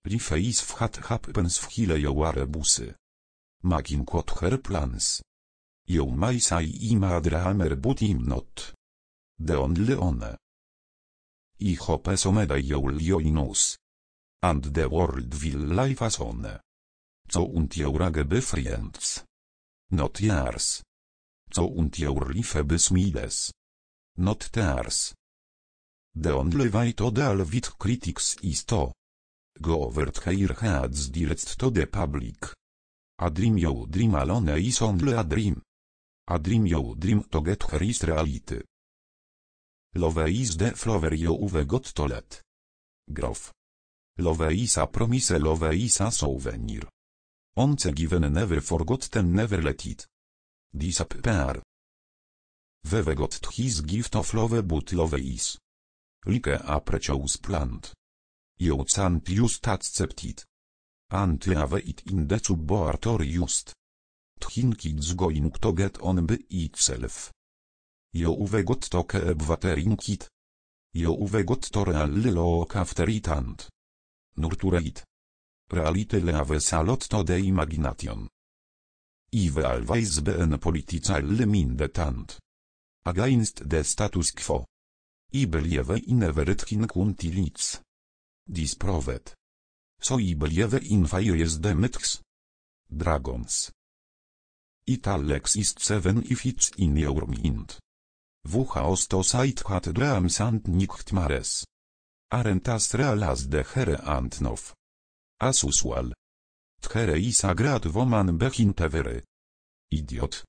Rifeis w hat happens w hile joare busy. Makin quod her plans. You may say im adramer but im not. The only one. I hope so may you'll join. And the world will live as one. So und your befriends. Not yours. So und your life besmiles. Not theirs. The only way to deal with critics is to go over their heads direct to the public. A dream you dream alone is only a dream. A dream you dream to get here is reality. Love is the flower you've got to let grow. Love is a promise, love is a souvenir. Once given, never forgotten, never let it disappear. We've got his gift of love, but love is like a precious plant. You can't just accept it. And leave it in the cupboard or just think it's going to get on by itself. You've got to keep watering it. You've got to really look after it and nurture it. Reality leaves a lot to the imagination. I've always been politically minded and against the status quo. I believe in everything until it's disproved. So I believe in fires, the myths, dragons. It all exists even if it's in your mind. Wuchaos to sight hat dreams and nightmares. Aren't as real as the here and now. As usual. Here is a great woman behind every idiot.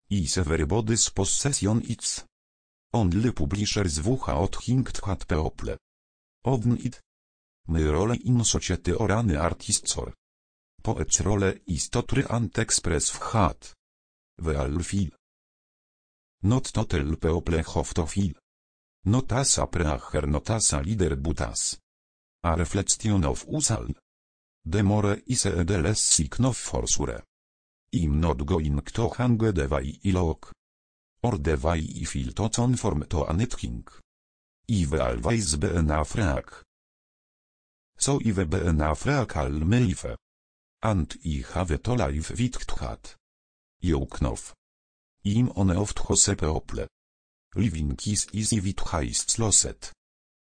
Is everybody's possession it's only publishers wuchaot think hat people. Own it. My role in society or an artist's or poet's role is to try and express w hat. Well feel. Not to tell people how to feel. Not as a prayer, not as a leader, but as a reflection of us all. The more is the less sick of for sure. I'm not going to hang the way I look. Or the way I feel to conform to anything. I've always been a freak. So I've been a freak all my life. And I have to live with that. You know. I'm on oft hose people. Living is easy with heists lost.